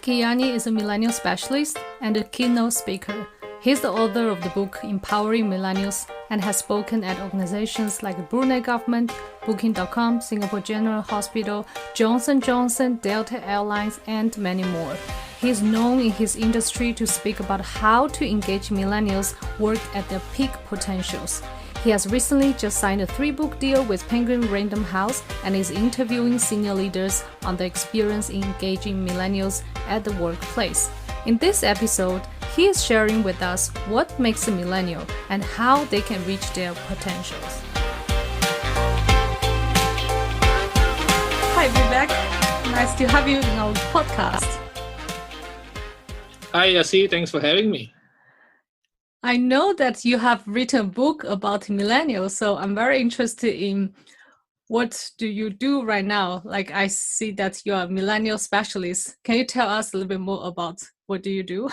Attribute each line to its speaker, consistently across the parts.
Speaker 1: Iyyani is a millennial specialist and a keynote speaker. He's the author of the book Empowering Millennials and has spoken at organizations like Brunei Government, Booking.com, Singapore General Hospital, Johnson & Johnson, Delta Airlines, and many more. He is known in his industry to speak about how to engage millennials work at their peak potentials. He has recently just signed a 3-book deal with Penguin Random House and is interviewing senior leaders on the experience in engaging millennials at the workplace. In this episode, he is sharing with us what makes a millennial and how they can reach their potentials. Hi, Vivek. Nice to have you in our podcast.
Speaker 2: Hi, Yassi. Thanks for having me.
Speaker 1: I know that you have written a book about millennials, so I'm very interested in what do you do right now? Like, I see that you are a millennial specialist. Can you tell us a little bit more about what do you do?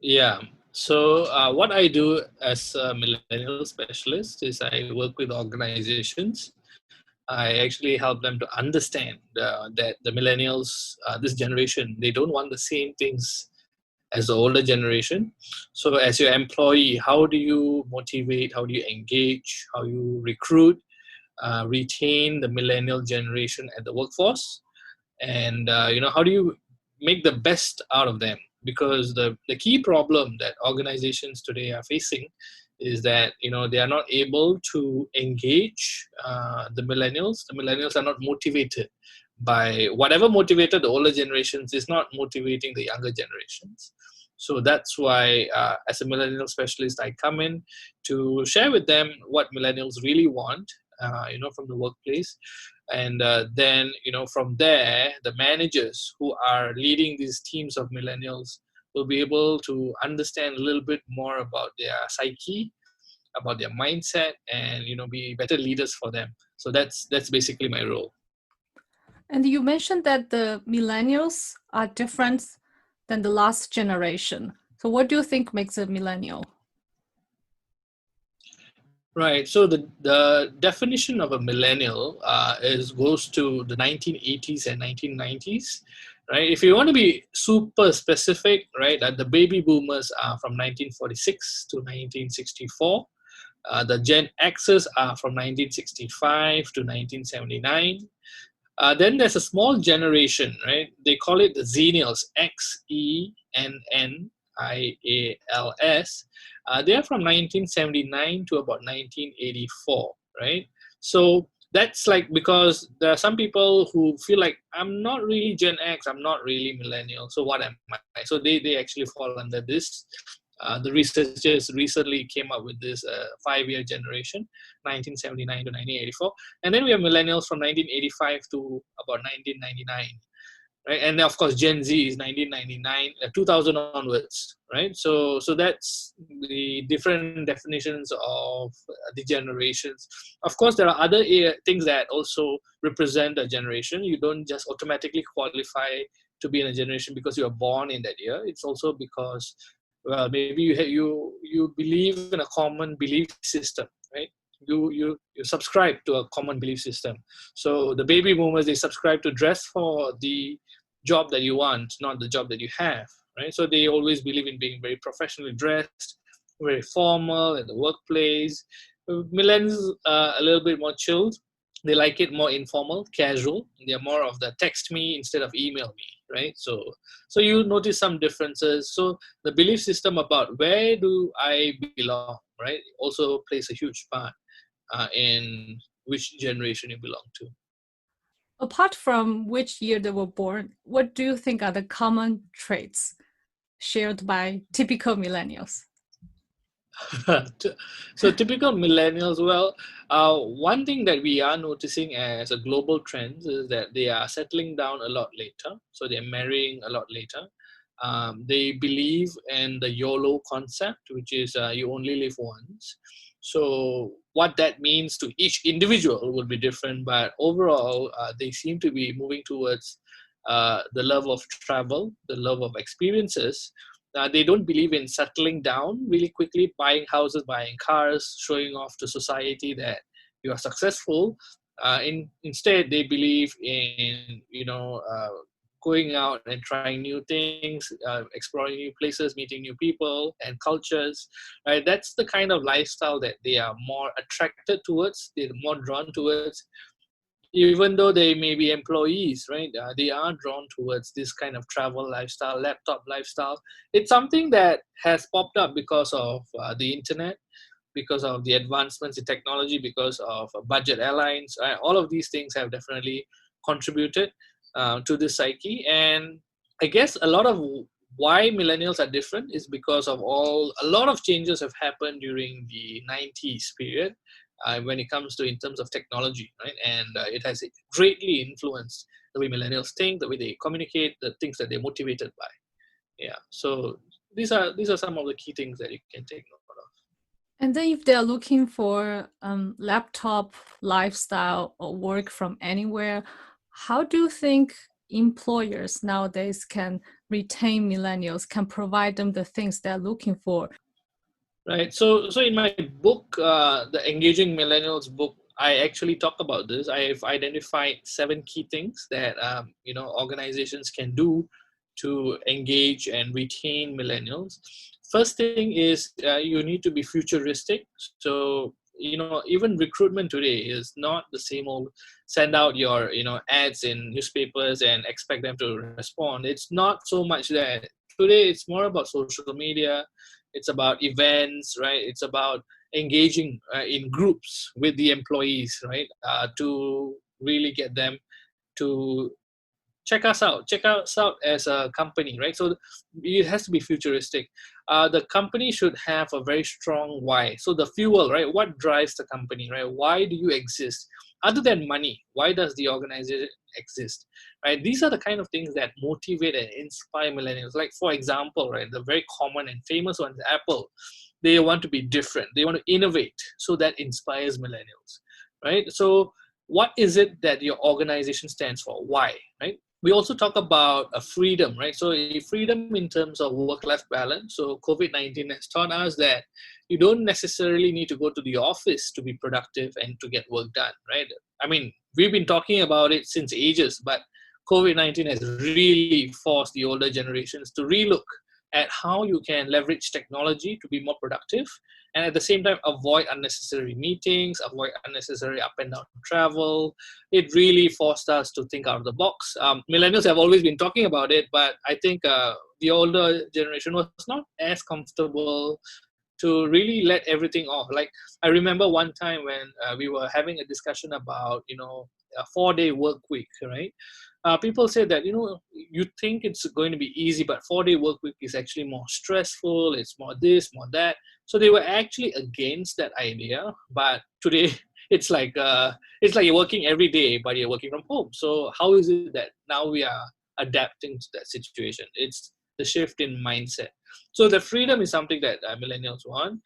Speaker 2: Yeah. So what I do as a millennial specialist is I work with organizations. I actually help them to understand that the millennials, this generation, they don't want the same things as the older generation. So as your employee, how do you motivate, how do you engage, how you recruit, retain the millennial generation at the workforce? And how do you make the best out of them? Because the key problem that organizations today are facing is that they are not able to engage the millennials. The millennials are not motivated by whatever motivated the older generations is not motivating the younger generations. So that's why as a millennial specialist, I come in to share with them what millennials really want from the workplace. And then from there, the managers who are leading these teams of millennials will be able to understand a little bit more about their psyche, about their mindset, and be better leaders for them. So that's basically my role.
Speaker 1: And you mentioned that the millennials are different than the last generation. So what do you think makes a millennial?
Speaker 2: Right. So the definition of a millennial goes to the 1980s and 1990s. Right. If you want to be super specific, right, the baby boomers are from 1946 to 1964. The Gen Xers are from 1965 to 1979. Then there's a small generation, right? They call it the Xennials, Xennials. They're from 1979 to about 1984, right? So that's like, because there are some people who feel like, I'm not really Gen X, I'm not really millennial, so what am I? So they actually fall under this. The researchers recently came up with this 5-year generation, 1979 to 1984. And then we have millennials from 1985 to about 1999. Right? And of course, Gen Z is 1999, 2000 onwards, right? So that's the different definitions of the generations. Of course, there are other things that also represent a generation. You don't just automatically qualify to be in a generation because you are born in that year. It's also because, well, maybe you believe in a common belief system, right? You subscribe to a common belief system. So the baby boomers, they subscribe to dress for the job that you want, not the job that you have, right? So they always believe in being very professionally dressed, very formal at the workplace. Millennials are a little bit more chilled. They like it more informal, casual. They're more of the text me instead of email me, right? So you notice some differences. So the belief system about where do I belong, right, also plays a huge part in which generation you belong to.
Speaker 1: Apart from which year they were born, what do you think are the common traits shared by typical millennials?
Speaker 2: So typical millennials, well, one thing that we are noticing as a global trend is that they are settling down a lot later. So they're marrying a lot later. They believe in the YOLO concept, which is you only live once. So what that means to each individual will be different, but overall, they seem to be moving towards the love of travel, the love of experiences. They don't believe in settling down really quickly, buying houses, buying cars, showing off to society that you are successful. Instead, they believe in going out and trying new things, exploring new places, meeting new people and cultures, right? That's the kind of lifestyle that they are more attracted towards, they're more drawn towards. Even though they may be employees, right? They are drawn towards this kind of travel lifestyle, laptop lifestyle. It's something that has popped up because of the internet, because of the advancements in technology, because of budget airlines. All of these things have definitely contributed to this psyche. And I guess a lot of why millennials are different is because of a lot of changes have happened during the 90s period, when it comes to in terms of technology, right? And it has greatly influenced the way millennials think, the way they communicate, the things that they're motivated by. Yeah. So these are some of the key things that you can take note of.
Speaker 1: And then if they're looking for laptop lifestyle or work from anywhere, how do you think employers nowadays can retain millennials, can provide them the things they're looking for?
Speaker 2: Right. So in my book, the Engaging Millennials book, I actually talk about this. I've identified 7 key things that organizations can do to engage and retain millennials. First thing is you need to be futuristic. So even recruitment today is not the same old send out your ads in newspapers and expect them to respond. It's not so much that. Today it's more about social media, it's about events, right? It's about engaging in groups with the employees, right? To really get them to check us out as a company, right? So it has to be futuristic. The company should have a very strong why. So the fuel, right? What drives the company, right? Why do you exist? Other than money, why does the organization exist, right? These are the kind of things that motivate and inspire millennials. Like, for example, right, the very common and famous one is Apple. They want to be different. They want to innovate. So that inspires millennials, right? So what is it that your organization stands for? Why, right? We also talk about a freedom, right? So a freedom in terms of work-life balance. So COVID-19 has taught us that you don't necessarily need to go to the office to be productive and to get work done, right? I mean, we've been talking about it since ages, but COVID-19 has really forced the older generations to relook at how you can leverage technology to be more productive and at the same time avoid unnecessary meetings, avoid unnecessary up and down travel. It really forced us to think out of the box. Millennials have always been talking about it, but I think the older generation was not as comfortable to really let everything off. Like, I remember one time when we were having a discussion about a 4-day work week, right? People say that you think it's going to be easy, but 4-day work week is actually more stressful. It's more this, more that. So they were actually against that idea. But today it's like you're working every day, but you're working from home. So how is it that now we are adapting to that situation? It's the shift in mindset. So the freedom is something that millennials want.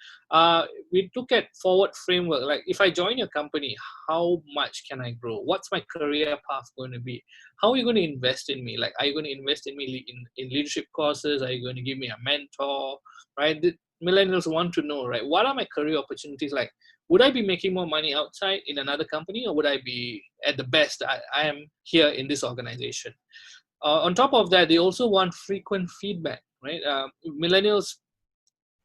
Speaker 2: We look at forward framework. Like, if I join your company, how much can I grow? What's my career path going to be? How are you going to invest in me? Like, are you going to invest in me in leadership courses? Are you going to give me a mentor? Right? The millennials want to know, right? What are my career opportunities like? Would I be making more money outside in another company, or would I be at the best? I am here in this organization. On top of that, they also want frequent feedback, right? Millennials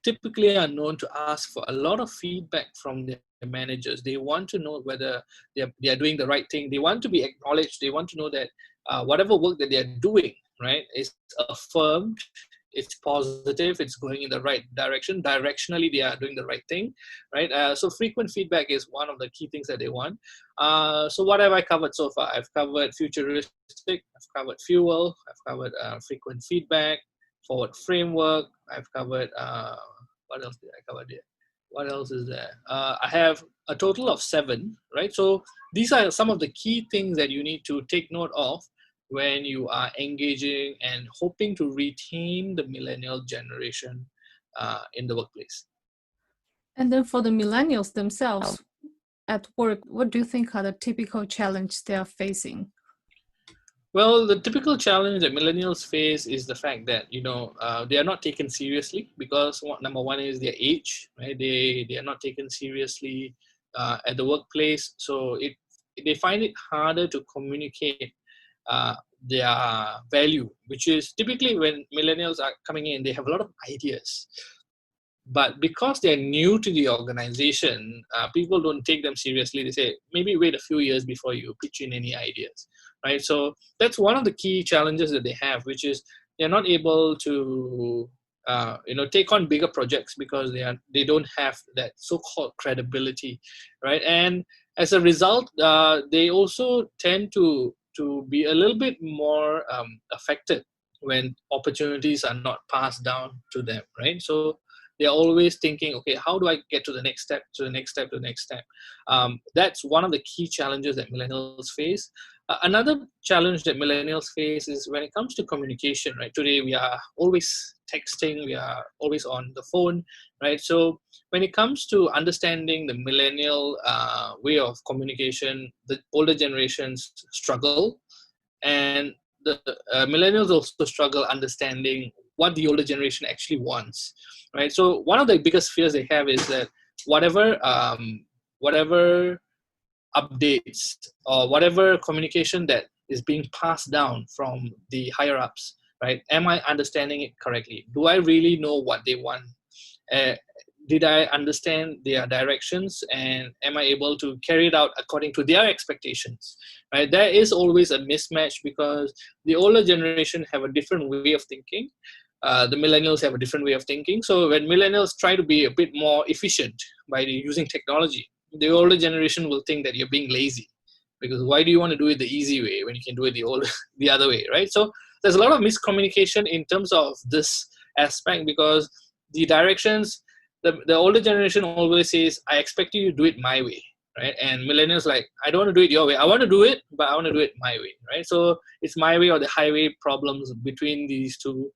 Speaker 2: typically are known to ask for a lot of feedback from their managers. They want to know whether they are doing the right thing. They want to be acknowledged. They want to know that whatever work that they are doing, right, is affirmed, it's positive, it's going in the right direction. Directionally, they are doing the right thing, right? So frequent feedback is one of the key things that they want. So what have I covered so far? I've covered futuristic, I've covered fuel, I've covered frequent feedback, forward framework, I've covered, what else did I cover there? What else is there? I have a total of 7, right? So these are some of the key things that you need to take note of when you are engaging and hoping to retain the millennial generation in the workplace.
Speaker 1: And then for the millennials themselves at work, what do you think are the typical challenges they are facing?
Speaker 2: Well, the typical challenge that millennials face is the fact that they are not taken seriously because number one is their age, right? They are not taken seriously at the workplace, so they find it harder to communicate their value, which is typically when millennials are coming in, they have a lot of ideas. But because they're new to the organization, people don't take them seriously. They say, maybe wait a few years before you pitch in any ideas, right? So that's one of the key challenges that they have, which is they're not able to take on bigger projects because they don't have that so-called credibility, right? And as a result, they also tend to be a little bit more affected when opportunities are not passed down to them, right? So they're always thinking, okay, how do I get to the next step, to the next step, to the next step? That's one of the key challenges that millennials face. Another challenge that millennials face is when it comes to communication, right? Today, we are always texting, we are always on the phone, right? So when it comes to understanding the millennial way of communication, the older generations struggle, and the millennials also struggle understanding what the older generation actually wants, right? So one of the biggest fears they have is that whatever updates or whatever communication that is being passed down from the higher ups, right? Am I understanding it correctly? Do I really know what they want? Did I understand their directions, and am I able to carry it out according to their expectations, right? There is always a mismatch because the older generation have a different way of thinking. The millennials have a different way of thinking. So when millennials try to be a bit more efficient by using technology, the older generation will think that you're being lazy, because why do you want to do it the easy way when you can do it the other way, right? So there's a lot of miscommunication in terms of this aspect, because the directions, the older generation always says, I expect you to do it my way, right? And millennials like, I don't want to do it your way. I want to do it, but I want to do it my way, right? So it's my way or the highway problems between these two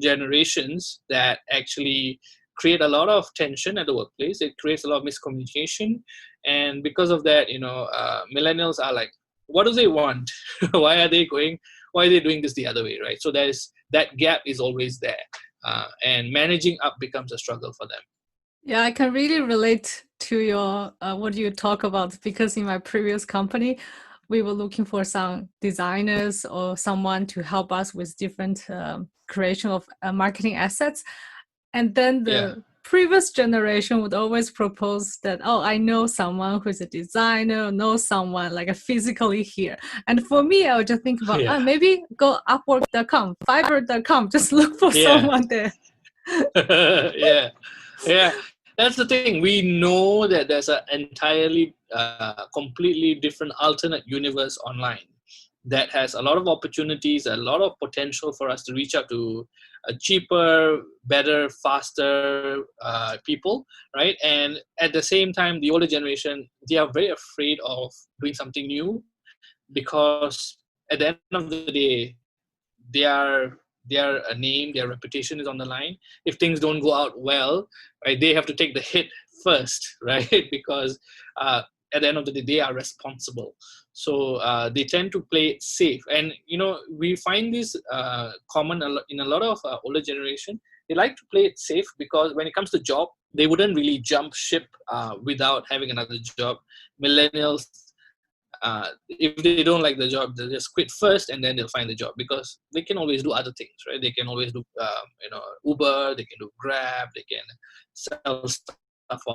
Speaker 2: generations that actually create a lot of tension at the workplace. It creates a lot of miscommunication, and because of that, millennials are like, what do they want? Why are they doing this the other way, right? So that gap is always there, and managing up becomes a struggle for them.
Speaker 1: Yeah, I can really relate to your what you talk about, because in my previous company, we were looking for some designers or someone to help us with different creation of marketing assets. And then the previous generation would always propose that, oh, I know someone who's a designer, know someone like physically here. And for me, I would just think about, maybe go Upwork.com, Fiverr.com, just look for someone there.
Speaker 2: Yeah. That's the thing. We know that there's an entirely, completely different alternate universe online that has a lot of opportunities, a lot of potential for us to reach out to cheaper, better, faster people, right? And at the same time, the older generation, they are very afraid of doing something new, because at the end of the day, their name, their reputation is on the line. If things don't go out well, right, they have to take the hit first, right? Because at the end of the day, they are responsible. So they tend to play it safe. And we find this common in a lot of older generation. They like to play it safe because when it comes to job, they wouldn't really jump ship without having another job. Millennials, if they don't like the job, they'll just quit first and then they'll find the job, because they can always do other things, right? They can always do Uber, they can do Grab, they can sell stuff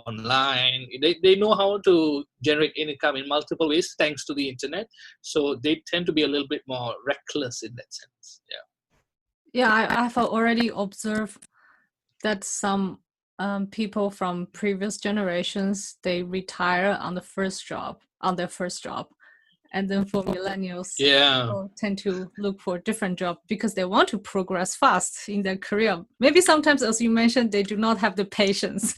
Speaker 2: online. They know how to generate income in multiple ways thanks to the internet. So they tend to be a little bit more reckless in that sense.
Speaker 1: I've already observed that some people from previous generations, they retire on their first job, and then for millennials, people tend to look for a different job because they want to progress fast in their career. Maybe sometimes, as you mentioned, they do not have the patience.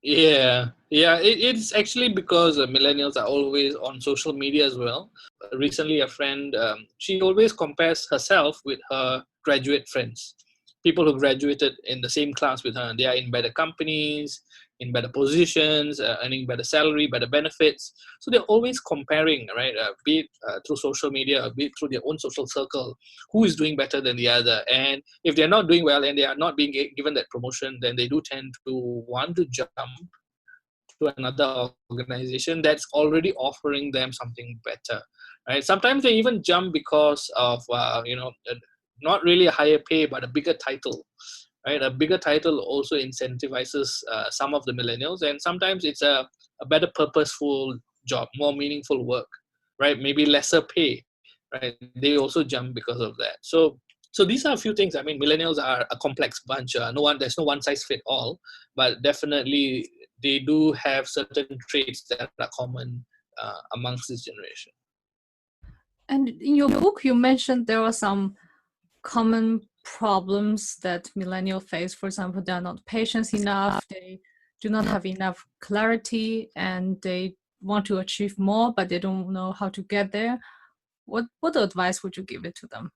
Speaker 2: It's actually because millennials are always on social media as well. Recently, a friend, she always compares herself with her graduate friends, people who graduated in the same class with her. They are in better companies, in better positions, earning better salary, better benefits. So they're always comparing, right? Be it through social media, be it through their own social circle, who is doing better than the other. And if they're not doing well and they are not being given that promotion, then they do tend to want to jump to another organization that's already offering them something better. right? Sometimes they even jump because of not really a higher pay, but a bigger title, right? A bigger title also incentivizes some of the millennials, and sometimes it's a better purposeful job, more meaningful work, right? Maybe lesser pay, right? They also jump because of that. So these are a few things. I mean, millennials are a complex bunch. There's no one size fit all, but definitely they do have certain traits that are common amongst this generation.
Speaker 1: And in your book, you mentioned there are some common problems that millennials face. For example, they are not patient enough, they do not have enough clarity, and they want to achieve more, but they don't know how to get there. What advice would you give it to them?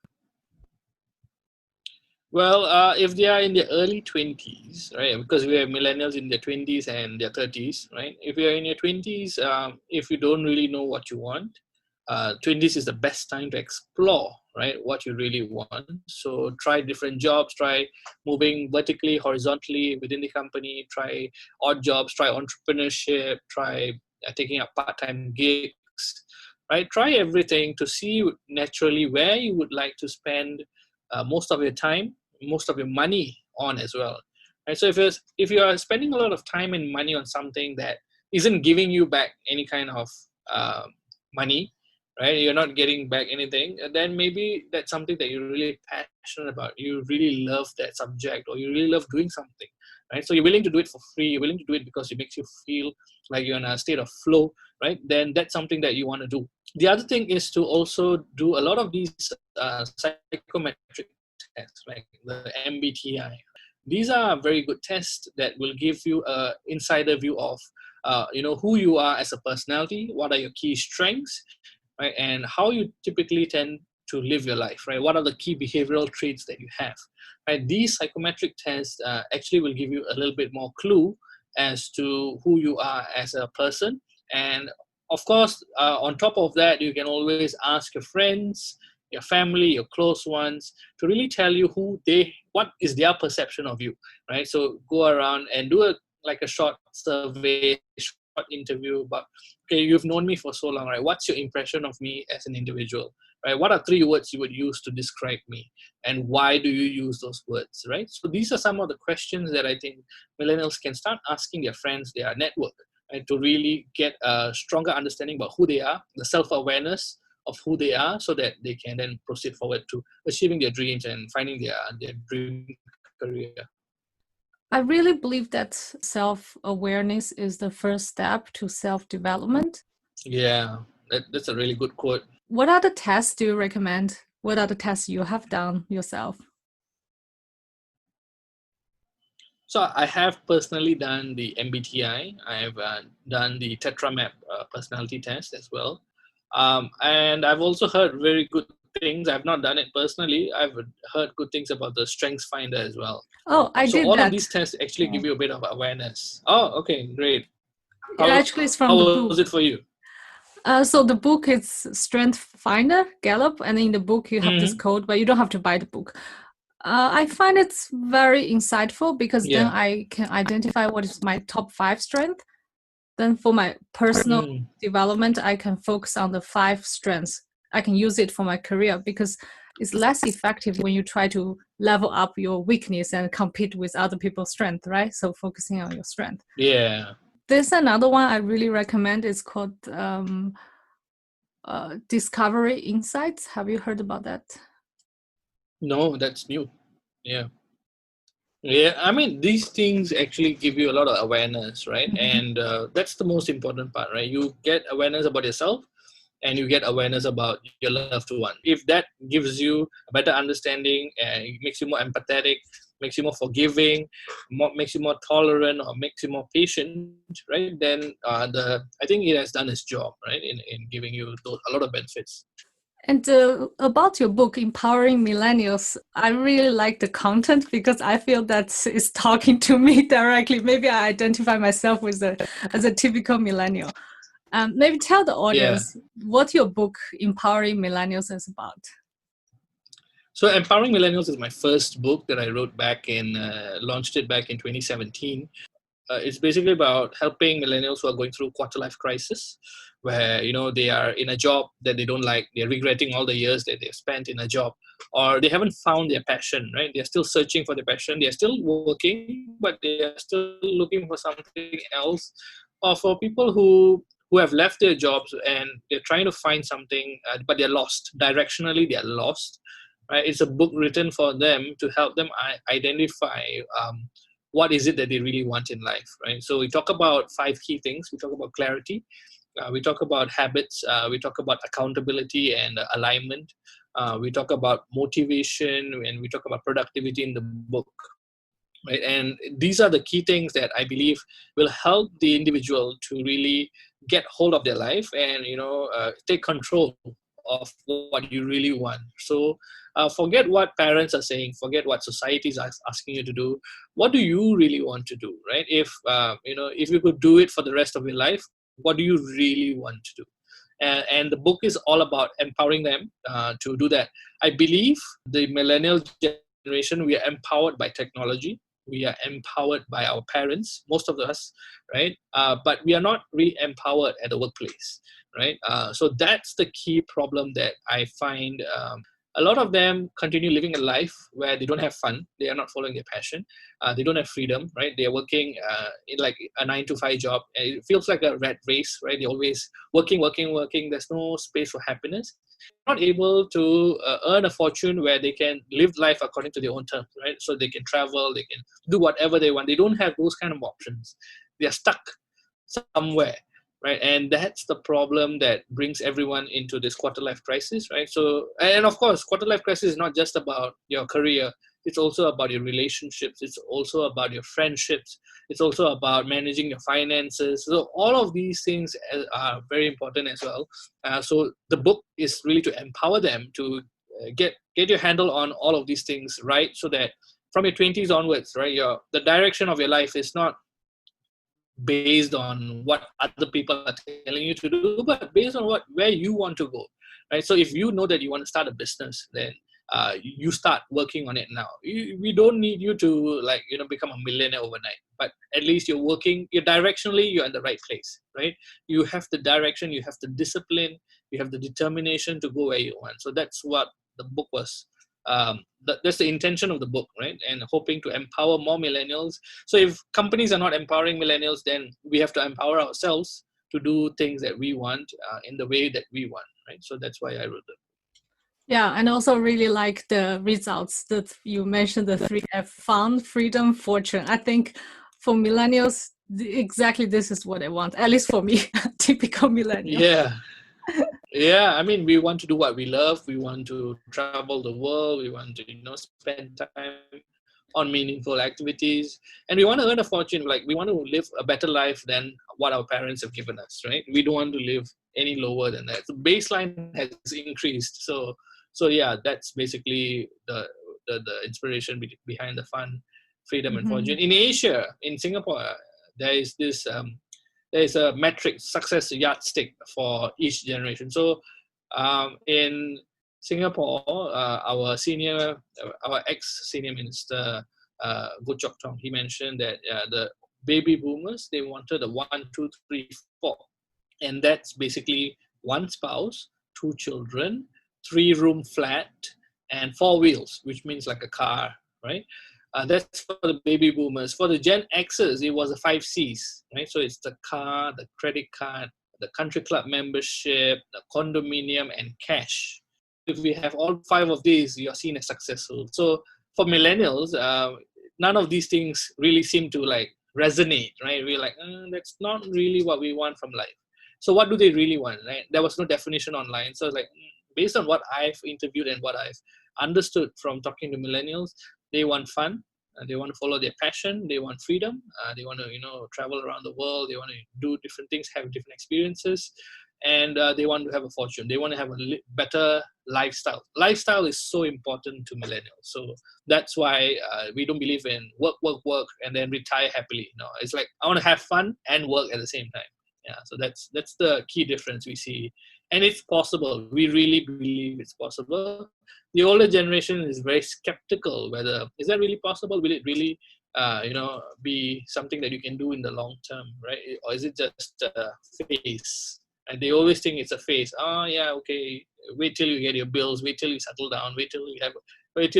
Speaker 2: Well, if they are in their early 20s, right? Because we have millennials in their 20s and their 30s, right? If you're in your 20s, if you don't really know what you want, 20s is the best time to explore, right? What you really want. So try different jobs, try moving vertically, horizontally within the company, try odd jobs, try entrepreneurship, try taking up part-time gigs, right? Try everything to see naturally where you would like to spend most of your time, most of your money on as well. Right? So if you are spending a lot of time and money on something that isn't giving you back any kind of money, right? You're not getting back anything, then maybe that's something that you're really passionate about. You really love that subject, or you really love doing something, right? So you're willing to do it for free. You're willing to do it because it makes you feel like you're in a state of flow, right? Then that's something that you want to do. The other thing is to also do a lot of these psychometric tests, like the MBTI. These are very good tests that will give you an insider view of who you are as a personality, what are your key strengths, right, and how you typically tend to live your life, right? What are the key behavioral traits that you have, right? These psychometric tests actually will give you a little bit more clue as to who you are as a person. And of course, on top of that, you can always ask your friends, your family, your close ones, to really tell you what is their perception of you, right? So go around and do a short survey, short interview about, okay, you've known me for so long, right? What's your impression of me as an individual, right? What are 3 words you would use to describe me, and why do you use those words, right? So these are some of the questions that I think millennials can start asking their friends, their network, right, to really get a stronger understanding about who they are, the self-awareness of who they are, so that they can then proceed forward to achieving their dreams and finding their dream career.
Speaker 1: I really believe that self-awareness is the first step to self-development.
Speaker 2: Yeah, that's a really good quote.
Speaker 1: What other tests do you recommend? What are the tests you have done yourself?
Speaker 2: So I have personally done the MBTI. I've done the TetraMap personality test as well. And I've also heard very good things. I've not done it personally. I've heard good things about the Strengths Finder as well.
Speaker 1: Oh, I
Speaker 2: So
Speaker 1: did
Speaker 2: all
Speaker 1: that.
Speaker 2: of these tests actually give you a bit of awareness. Oh, okay, great.
Speaker 1: Actually, it's from
Speaker 2: how
Speaker 1: the book.
Speaker 2: was it for you?
Speaker 1: So the book is Strength Finder, Gallop, and in the book you have this code, but you don't have to buy the book. I find it's very insightful because then I can identify what is my top 5 strength. Then for my personal development, I can focus on the 5 strengths. I can use it for my career because it's less effective when you try to level up your weakness and compete with other people's strength, right? So focusing on your strength.
Speaker 2: Yeah.
Speaker 1: There's another one I really recommend. It's called Discovery Insights. Have you heard about that?
Speaker 2: No, that's new. Yeah. Yeah, I mean, these things actually give you a lot of awareness, right? And that's the most important part, right? You get awareness about yourself, and you get awareness about your loved one. If that gives you a better understanding, and it makes you more empathetic, makes you more forgiving, makes you more tolerant, or makes you more patient, right? Then I think it has done its job, right, in giving you a lot of benefits.
Speaker 1: And about your book, Empowering Millennials, I really like the content because I feel that it's talking to me directly. Maybe I identify myself as a typical millennial. Maybe tell the audience what your book, Empowering Millennials, is about.
Speaker 2: So Empowering Millennials is my first book that I wrote launched it back in 2017. it's basically about helping millennials who are going through quarter life crisis, where they are in a job that they don't like, they're regretting all the years that they've spent in a job, or they haven't found their passion, right? They're still searching for their passion, they're still working, but they are still looking for something else. Or for people who have left their jobs and they're trying to find something, but they're lost directionally, they're lost, right? It's a book written for them to help them identify what is it that they really want in life, right? So we talk about 5 key things. We talk about clarity, we talk about habits, we talk about accountability and alignment, we talk about motivation, and we talk about productivity in the book, right? And these are the key things that I believe will help the individual to really get hold of their life and take control of what you really want. So forget what parents are saying, forget what society is asking you to do. What do you really want to do, right? If you could do it for the rest of your life, what do you really want to do? And the book is all about empowering them to do that. I believe the millennial generation, we are empowered by technology, we are empowered by our parents, most of us, right? But we are not really empowered at the workplace, right? So that's the key problem that I find. A lot of them continue living a life where they don't have fun, they are not following their passion, they don't have freedom, right? They are working in like a 9 to 5 job, and it feels like a rat race, right? They're always working. There's no space for happiness. Not able to earn a fortune where they can live life according to their own terms, right? So they can travel, they can do whatever they want. They don't have those kind of options. They are stuck somewhere, right? And that's the problem that brings everyone into this quarter life crisis, right? So, and of course, quarter life crisis is not just about your career. It's also about your relationships. It's also about your friendships. It's also about managing your finances. So all of these things are very important as well. So the book is really to empower them to get your handle on all of these things, right? So that from your 20s onwards, right, the direction of your life is not based on what other people are telling you to do, but based on where you want to go, right? So if you know that you want to start a business, then you start working on it now. We don't need you to become a millionaire overnight, but at least you're working. You're directionally, you're in the right place, right? You have the direction, you have the discipline, you have the determination to go where you want. So that's what the book was. That's the intention of the book, right? And hoping to empower more millennials. So if companies are not empowering millennials, then we have to empower ourselves to do things that we want in the way that we want, right? So that's why I wrote it.
Speaker 1: Yeah, and also really like the results that you mentioned, the 3F: fun, freedom, fortune. I think for millennials, exactly this is what I want, at least for me, typical millennial.
Speaker 2: Yeah, I mean, we want to do what we love. We want to travel the world. We want to, spend time on meaningful activities, and we want to earn a fortune. Like, we want to live a better life than what our parents have given us, right? We don't want to live any lower than that. The baseline has increased. So yeah, that's basically the inspiration behind the fun, freedom, and fortune. In Asia, in Singapore, there is this. There is a metric, success yardstick for each generation. So in Singapore, our ex-senior minister, Goh Chok Tong, he mentioned that the baby boomers, they wanted a 1, 2, 3, 4. And that's basically 1 spouse, 2 children, 3-room flat, and 4 wheels, which means like a car, right? That's for the baby boomers. For the Gen Xers, it was the 5 C's, right? So it's the car, the credit card, the country club membership, the condominium, and cash. If we have all 5 of these, you're seen as successful. So for millennials, none of these things really seem to resonate, right? We're like, that's not really what we want from life. So what do they really want, right? There was no definition online. So it's like, based on what I've interviewed and what I've understood from talking to millennials, they want fun, they want to follow their passion, they want freedom, they want to travel around the world, they want to do different things, have different experiences, and they want to have a fortune. They want to have a better lifestyle. Lifestyle is so important to millennials. So that's why we don't believe in work, and then retire happily. No, it's like, I want to have fun and work at the same time. Yeah, so that's the key difference we see. And it's possible. We really believe it's possible. The older generation is very skeptical whether is that really possible. Will it really be something that you can do in the long term, right? Or is it just a phase? And they always think it's a phase. Oh yeah, okay. Wait till you get your bills. Wait till you settle down. Wait till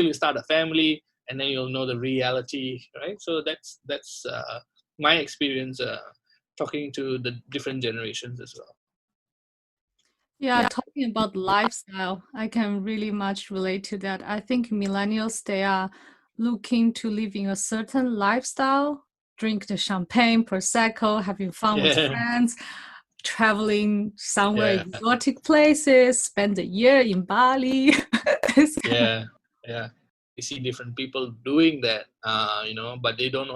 Speaker 2: you start a family, and then you'll know the reality, right? So that's my experience talking to the different generations as well.
Speaker 1: Yeah, talking about lifestyle, I can really much relate to that. I think millennials, they are looking to live in a certain lifestyle, drink the champagne, prosecco, having fun with friends, traveling somewhere exotic places, spend a year in Bali.
Speaker 2: Yeah. You see different people doing that, but they don't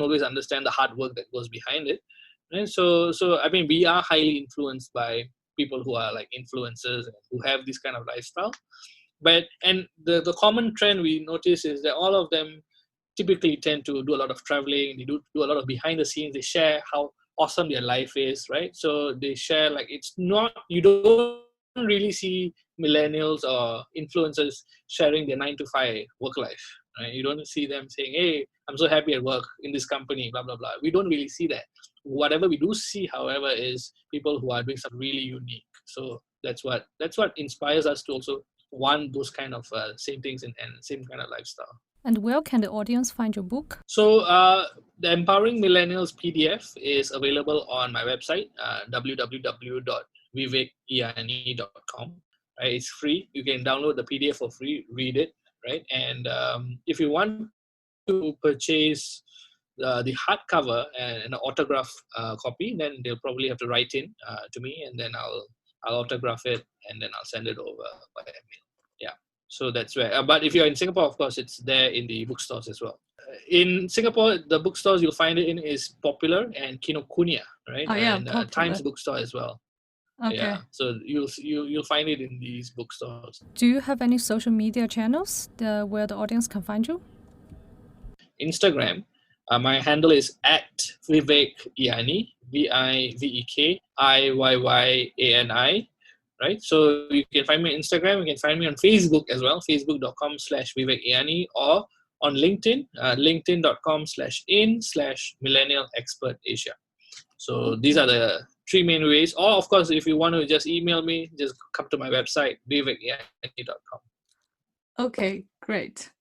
Speaker 2: always understand the hard work that goes behind it. Right? So I mean, we are highly influenced by people who are like influencers who have this kind of lifestyle. And the common trend we notice is that all of them typically tend to do a lot of traveling. They do a lot of behind the scenes. They share how awesome their life is, right? So they share, like, it's not, you don't really see millennials or influencers sharing their 9 to 5 work life, right? You don't see them saying, hey, I'm so happy at work in this company, blah blah blah. We don't really see that. Whatever we do see, however, is people who are doing something really unique. So that's what inspires us to also want those kind of same things and same kind of lifestyle.
Speaker 1: And where can the audience find your book?
Speaker 2: So the Empowering Millennials PDF is available on my website, www.vivekiyyani.com. Right? It's free. You can download the PDF for free, read it, right? And if you want to purchase the hardcover and an autograph copy, then they'll probably have to write in to me, and then I'll autograph it, and then I'll send it over by email. Yeah. So that's where. But if you're in Singapore, of course, it's there in the bookstores as well. In Singapore, the bookstores you'll find it in is Popular and Kinokuniya, right?
Speaker 1: Oh, yeah,
Speaker 2: and
Speaker 1: Popular.
Speaker 2: Times Bookstore as well.
Speaker 1: Okay.
Speaker 2: Yeah. So you'll find it in these bookstores.
Speaker 1: Do you have any social media channels where the audience can find you?
Speaker 2: Instagram. My handle is @Vivek Iyyani, VIVEKIYYANI. Right, so you can find me on Instagram. You can find me on Facebook as well, facebook.com/Vivek Iyyani, or on LinkedIn, linkedin.com/in/Millennial Expert Asia. So these are the 3 main ways. Or of course, if you want to just email me, just come to my website, vivekiyyani.com.
Speaker 1: Okay, great.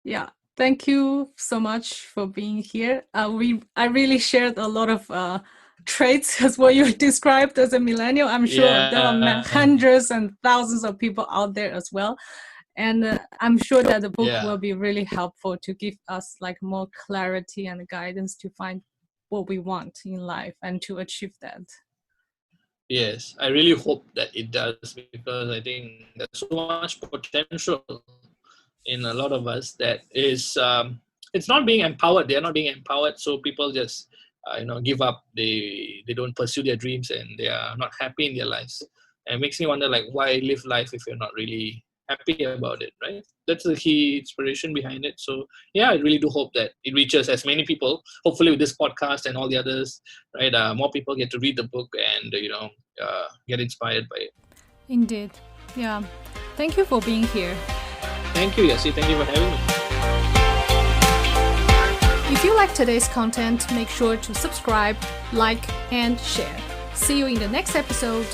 Speaker 1: Yeah. Thank you so much for being here. I really shared a lot of traits as what you described as a millennial. I'm sure there are hundreds and thousands of people out there as well. And I'm sure that the book will be really helpful to give us like more clarity and guidance to find what we want in life and to achieve that.
Speaker 2: Yes, I really hope that it does, because I think there's so much potential in a lot of us that is it's not being empowered. They're not being empowered, so people just give up. They don't pursue their dreams, and they are not happy in their lives. And it makes me wonder, like, why live life if you're not really happy about it, right? That's the key inspiration behind it. So yeah, I really do hope that it reaches as many people, hopefully with this podcast and all the others, right? More people get to read the book and get inspired by it.
Speaker 1: Indeed. Yeah. Thank you for being here.
Speaker 2: Thank you, Yasi. Thank you for having me.
Speaker 1: If you like today's content, make sure to subscribe, like, and share. See you in the next episode.